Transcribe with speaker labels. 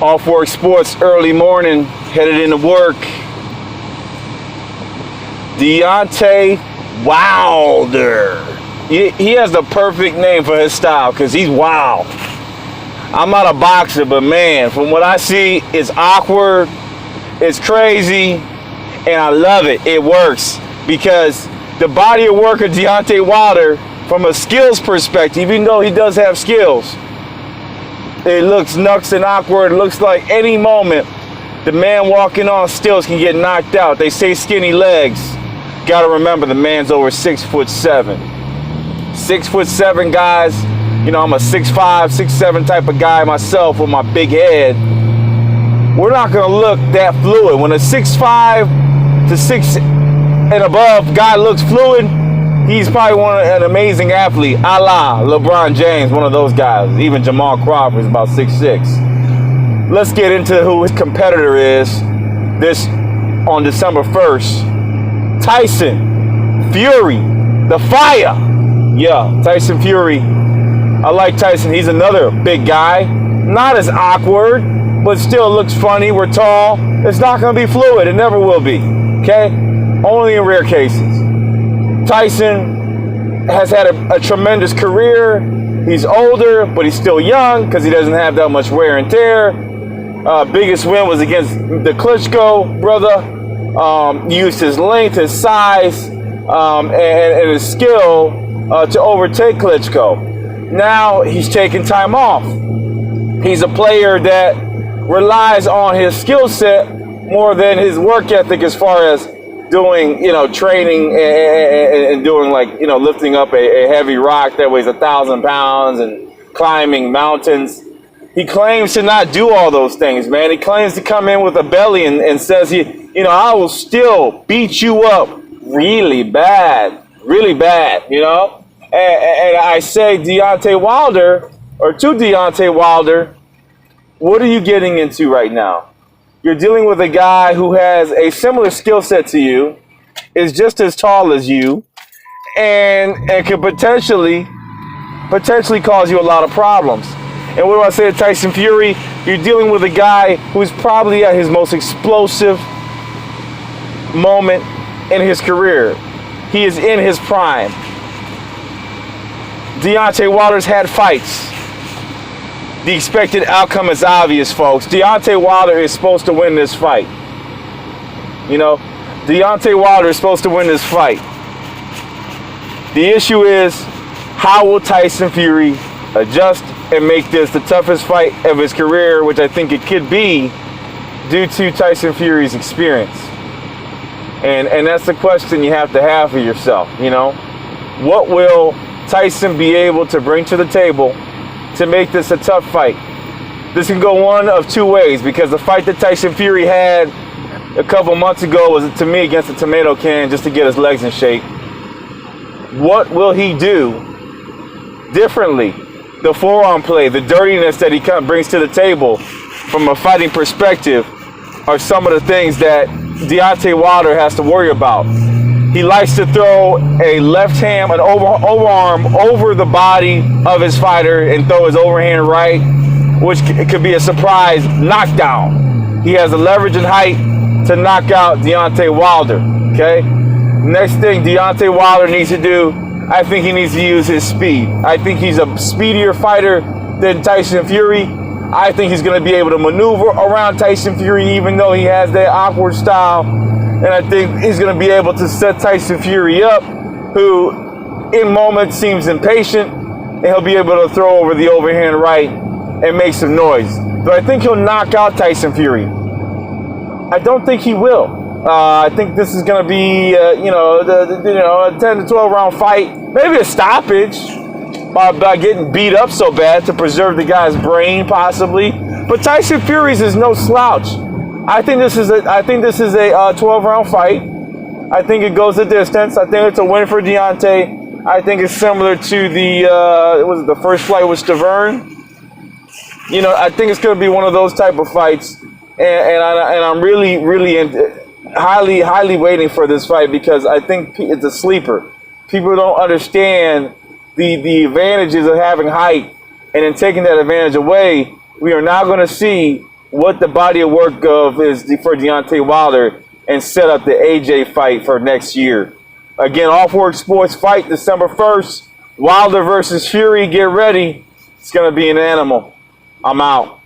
Speaker 1: Off work sports, early morning, headed into work. Deontay Wilder. He has the perfect name for his style because he's wild. I'm not a boxer, but man, from what I see, it's awkward, it's crazy, and I love it. It works because the body of work of Deontay Wilder, from a skills perspective, even though he does have skills, it looks nuts and awkward. It looks like any moment the man walking on stilts can get knocked out. They say skinny legs. Got to remember the man's over 6'7". 6'7", guys. You know, I'm a 6'5", 6'7" type of guy myself with my big head. We're not going to look that fluid. When a 6'5" to 6 and above guy looks fluid, he's probably an amazing athlete, a la LeBron James, one of those guys. Even Jamal Crawford is about 6'6". Let's get into who his competitor is this on December 1st. Tyson Fury, the Fire. Yeah, Tyson Fury. I like Tyson. He's another big guy. Not as awkward, but still looks funny. We're tall. It's not going to be fluid. It never will be. Okay? Only in rare cases. Tyson has had a tremendous career. He's older, but he's still young because he doesn't have that much wear and tear. Biggest win was against the Klitschko brother. Used his length, his size, and his skill to overtake Klitschko. Now he's taking time off. He's a player that relies on his skill set more than his work ethic as far as doing, training and doing lifting up a heavy rock that weighs 1,000 pounds and climbing mountains. He claims to not do all those things, man. He claims to come in with a belly and says I will still beat you up really bad, And I say Deontay Wilder, or to Deontay Wilder, what are you getting into right now? You're dealing with a guy who has a similar skill set to you, is just as tall as you, and could potentially cause you a lot of problems. And what do I say to Tyson Fury? You're dealing with a guy who's probably at his most explosive moment in his career. He is in his prime. Deontay Wilder's had fights. The expected outcome is obvious, folks. Deontay Wilder is supposed to win this fight. Deontay Wilder is supposed to win this fight. The issue is, how will Tyson Fury adjust and make this the toughest fight of his career, which I think it could be due to Tyson Fury's experience. And that's the question you have to have for yourself, What will Tyson be able to bring to the table to make this a tough fight? This can go one of two ways, because the fight that Tyson Fury had a couple months ago was, to me, against a tomato can just to get his legs in shape. What will he do differently? The forearm play, the dirtiness that he brings to the table from a fighting perspective are some of the things that Deontay Wilder has to worry about. He likes to throw a left hand, an overarm over the body of his fighter and throw his overhand right, which could be a surprise knockdown. He has the leverage and height to knock out Deontay Wilder, okay? Next thing Deontay Wilder needs to do, I think he needs to use his speed. I think he's a speedier fighter than Tyson Fury. I think he's going to be able to maneuver around Tyson Fury, even though he has that awkward style. And I think he's going to be able to set Tyson Fury up, who in moments seems impatient, and he'll be able to throw over the overhand right and make some noise. But I think he'll knock out Tyson Fury. I don't think he will. I think this is going to be, a 10 to 12 round fight, maybe a stoppage by getting beat up so bad to preserve the guy's brain, possibly. But Tyson Fury's is no slouch. I think this is a 12 round fight. I think it goes the distance. I think it's a win for Deontay. I think it's similar to the first fight with Stavern. I think it's going to be one of those type of fights, and I'm really highly waiting for this fight, because I think it's a sleeper. People don't understand the advantages of having height, and in taking that advantage away, we are now going to see what the body of work of is for Deontay Wilder and set up the AJ fight for next year. Again, Off Work Sports fight December 1st. Wilder versus Fury. Get ready. It's going to be an animal. I'm out.